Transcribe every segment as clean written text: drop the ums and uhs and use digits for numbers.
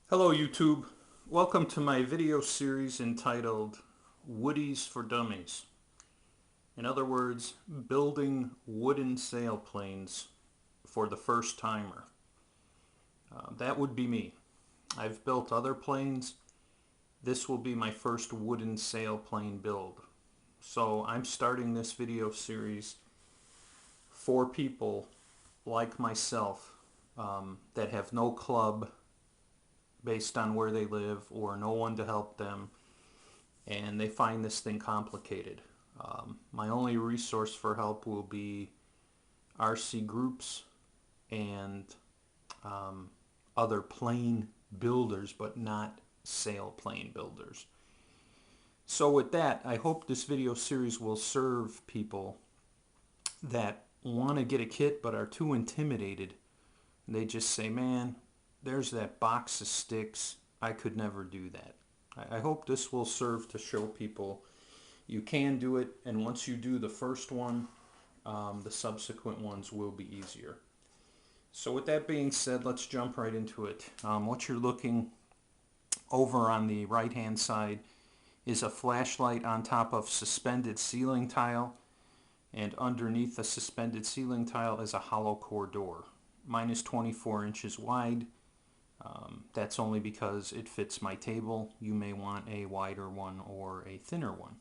Hello YouTube, welcome to my video series entitled Woodies for Dummies. In other words, building wooden sailplanes for the first timer. That would be me. I've built other planes. This will be my first wooden sailplane build. So I'm starting this video series for people like myself that have no club based on where they live or no one to help them, and they find this thing complicated. My only resource for help will be RC groups and other plane builders, but not sailplane builders. So with that, I hope this video series will serve people that want to get a kit but are too intimidated. They just say, man, there's that box of sticks. I could never do that. I hope this will serve to show people you can do it, and once you do the first one, the subsequent ones will be easier. So with that being said, let's jump right into it. What you're looking over on the right hand side is a flashlight on top of suspended ceiling tile, and underneath the suspended ceiling tile is a hollow core door. Mine is 24 inches wide. That's only because it fits my table. You may want a wider one or a thinner one.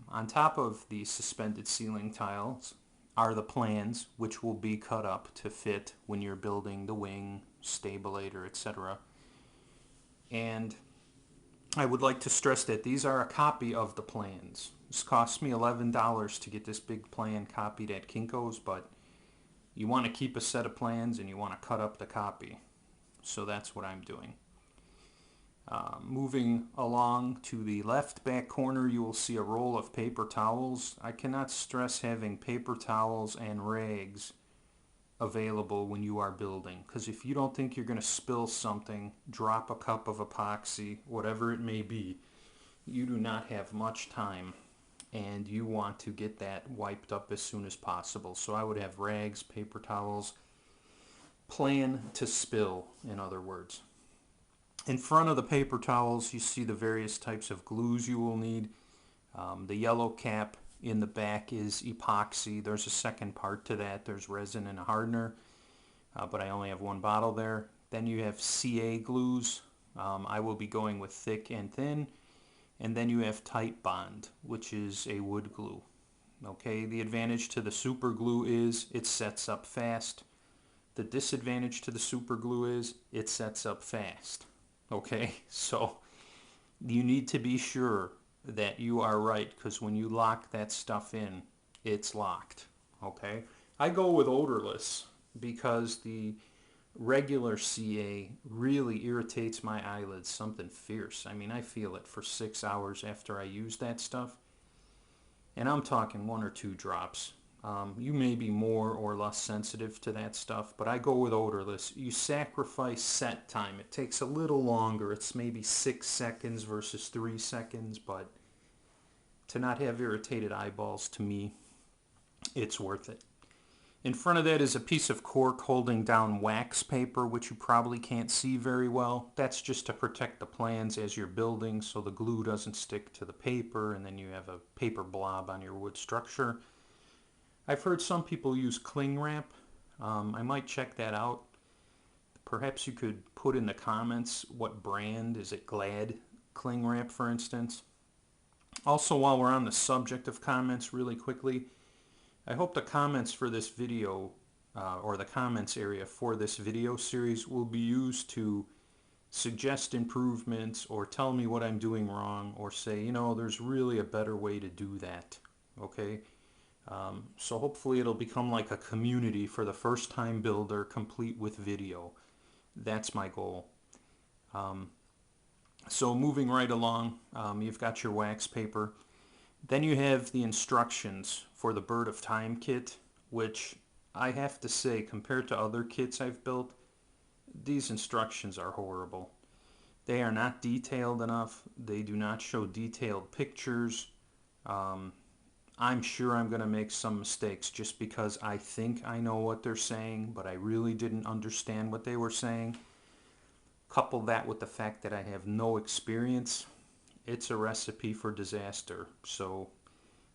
On top of the suspended ceiling tiles are the plans, which will be cut up to fit when you're building the wing, stabilator, etc. And I would like to stress that these are a copy of the plans. This cost me $11 to get this big plan copied at Kinko's, but you want to keep a set of plans and you want to cut up the copy. So that's what I'm doing. Moving along to the left back corner, you will see a roll of paper towels. I cannot stress having paper towels and rags available when you are building, because if you don't think you're going to spill something, drop a cup of epoxy, whatever it may be, you do not have much time and you want to get that wiped up as soon as possible. So I would have rags, paper towels, plan to spill, in other words. In front of the paper towels, you see the various types of glues you will need. The yellow cap in the back is epoxy. There's a second part to that. There's resin and a hardener, but I only have one bottle there. Then you have CA glues. I will be going with thick and thin. And then you have tight bond, which is a wood glue. Okay, the advantage to the super glue is it sets up fast. The disadvantage to the super glue is it sets up fast. Okay, so you need to be sure that you are right, because when you lock that stuff in, it's locked. Okay, I go with odorless because the regular CA really irritates my eyelids, something fierce. I mean, I feel it for 6 hours after I use that stuff, and I'm talking 1 or 2 drops. You may be more or less sensitive to that stuff, but I go with odorless. You sacrifice set time. It takes a little longer. It's maybe 6 seconds versus 3 seconds, but to not have irritated eyeballs, to me, it's worth it. In front of that is a piece of cork holding down wax paper, which you probably can't see very well. That's just to protect the plans as you're building so the glue doesn't stick to the paper and then you have a paper blob on your wood structure. I've heard some people use cling wrap. I might check that out. Perhaps you could put in the comments what brand. Is it Glad cling wrap, for instance? Also, while we're on the subject of comments, really quickly, I hope the comments for this video, or the comments area for this video series, will be used to suggest improvements or tell me what I'm doing wrong, or say, you know, there's really a better way to do that. Okay? So hopefully it'll become like a community for the first time builder, complete with video. That's my goal. So moving right along, you've got your wax paper. Then you have the instructions for the Bird of Time kit, which I have to say, compared to other kits I've built, these instructions are horrible. They are not detailed enough. They do not show detailed pictures. I'm sure I'm going to make some mistakes just because I think I know what they're saying, but I really didn't understand what they were saying. Couple that with the fact that I have no experience, it's a recipe for disaster. So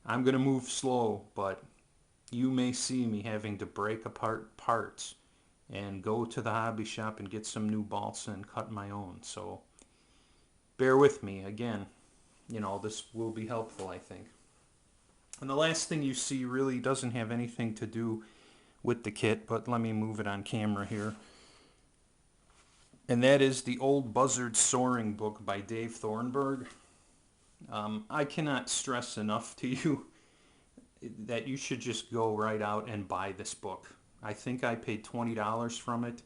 I'm going to move slow, but you may see me having to break apart parts and go to the hobby shop and get some new balsa and cut my own. So bear with me. Again, this will be helpful, I think. And the last thing you see really doesn't have anything to do with the kit, but let me move it on camera here. And that is the Old Buzzard Soaring book by Dave Thornburg. I cannot stress enough to you that you should just go right out and buy this book. I think I paid $20 from it.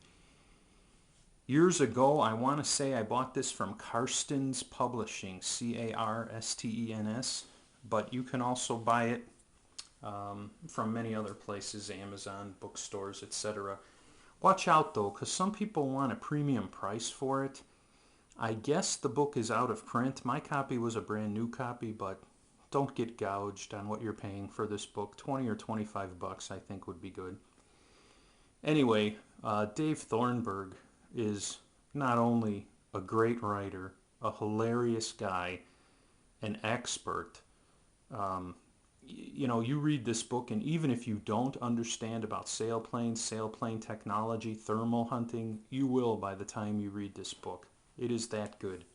Years ago, I want to say I bought this from Karstens Publishing, Carstens, but you can also buy it from many other places, Amazon, bookstores, etc. Watch out though, because some people want a premium price for it. I guess the book is out of print. My copy was a brand new copy, but don't get gouged on what you're paying for this book. 20 or 25 bucks I think would be good. Anyway, Dave Thornburg is not only a great writer, a hilarious guy, an expert. You read this book, and even if you don't understand about sailplane technology, thermal hunting, you will by the time you read this book. It is that good.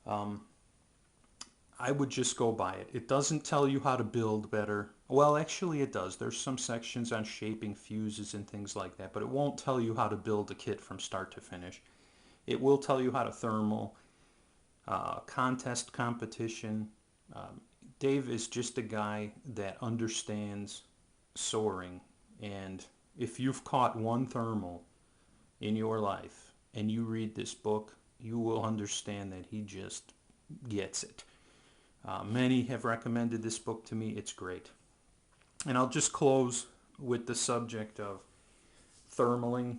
I would just go buy it. It doesn't tell you how to build better. Well, actually it does. There's some sections on shaping fuses and things like that, but it won't tell you how to build a kit from start to finish. It will tell you how to thermal, contest competition. Dave is just a guy that understands soaring, and if you've caught one thermal in your life and you read this book, you will understand that he just gets it. Many have recommended this book to me. It's great. And I'll just close with the subject of thermaling.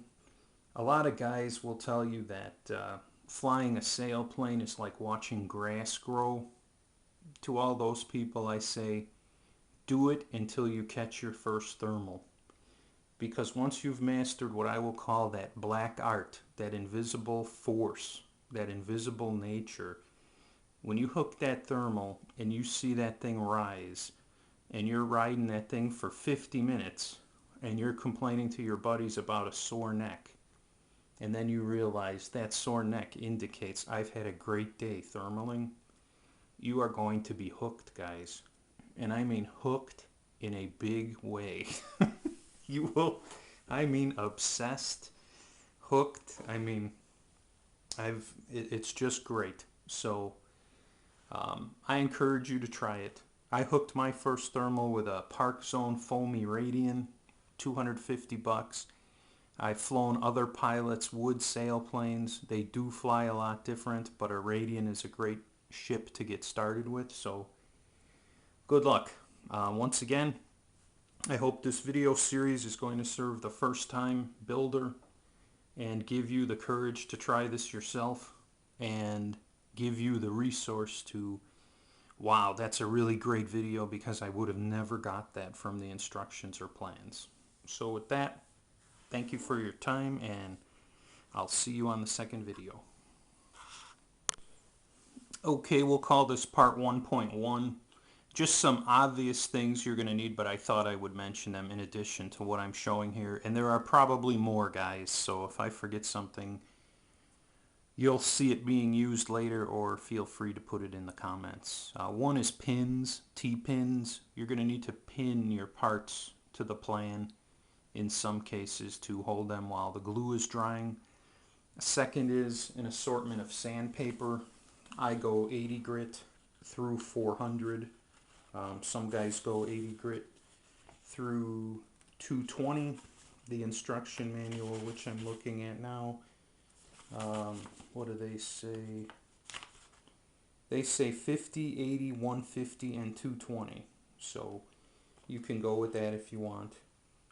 A lot of guys will tell you that flying a sailplane is like watching grass grow. To all those people I say, do it until you catch your first thermal. Because once you've mastered what I will call that black art, that invisible force, that invisible nature, when you hook that thermal and you see that thing rise, and you're riding that thing for 50 minutes, and you're complaining to your buddies about a sore neck, and then you realize that sore neck indicates I've had a great day thermaling, you are going to be hooked, guys. And I mean hooked in a big way. You will, I mean obsessed, hooked. I mean, it's just great. So I encourage you to try it. I hooked my first thermal with a Park Zone Foamy Radian, 250 bucks. I've flown other pilots' wood sailplanes. They do fly a lot different, but a Radian is a great ship to get started with. So good luck. Once again, I hope this video series is going to serve the first-time builder and give you the courage to try this yourself and give you the resource to, wow, that's a really great video because I would have never got that from the instructions or plans. So with that, thank you for your time, and I'll see you on the second video. Okay, we'll call this part 1.1. Just some obvious things you're going to need, but I thought I would mention them in addition to what I'm showing here. And there are probably more, guys, so if I forget something, you'll see it being used later, or feel free to put it in the comments. One is pins, T-pins. You're going to need to pin your parts to the plan in some cases to hold them while the glue is drying. Second is an assortment of sandpaper. I go 80 grit through 400. Some guys go 80 grit through 220. The instruction manual, which I'm looking at now, what do they say? They say 50, 80, 150, and 220. So you can go with that if you want.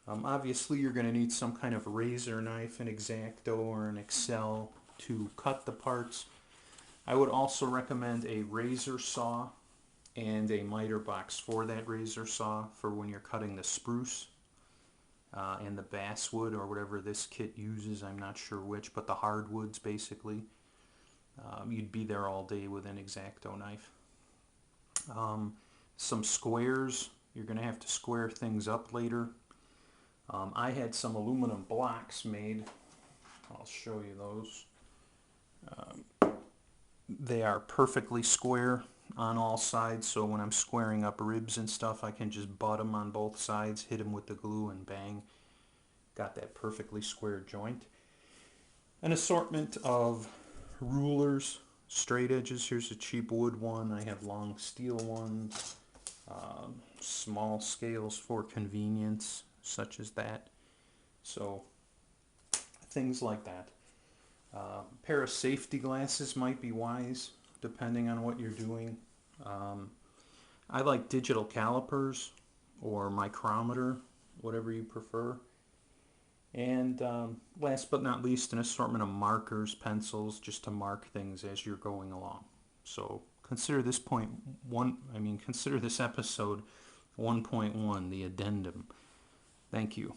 Obviously, you're going to need some kind of razor knife, an X-Acto or an Excel to cut the parts. I would also recommend a razor saw and a miter box for that razor saw for when you're cutting the spruce. and the basswood, or whatever this kit uses. I'm not sure which, but the hardwoods basically. You'd be there all day with an X-Acto knife. Some squares. You're going to have to square things up later. I had some aluminum blocks made. I'll show you those. They are perfectly square on all sides, so when I'm squaring up ribs and stuff, I can just butt them on both sides, hit them with the glue, and bang. Got that perfectly square joint. An assortment of rulers, straight edges. Here's a cheap wood one. I have long steel ones. Small scales for convenience, such as that. So things like that. A pair of safety glasses might be wise, depending on what you're doing. I like digital calipers or micrometer, whatever you prefer. And last but not least, an assortment of markers, pencils, just to mark things as you're going along. So consider this consider this episode 1.1, the addendum. Thank you.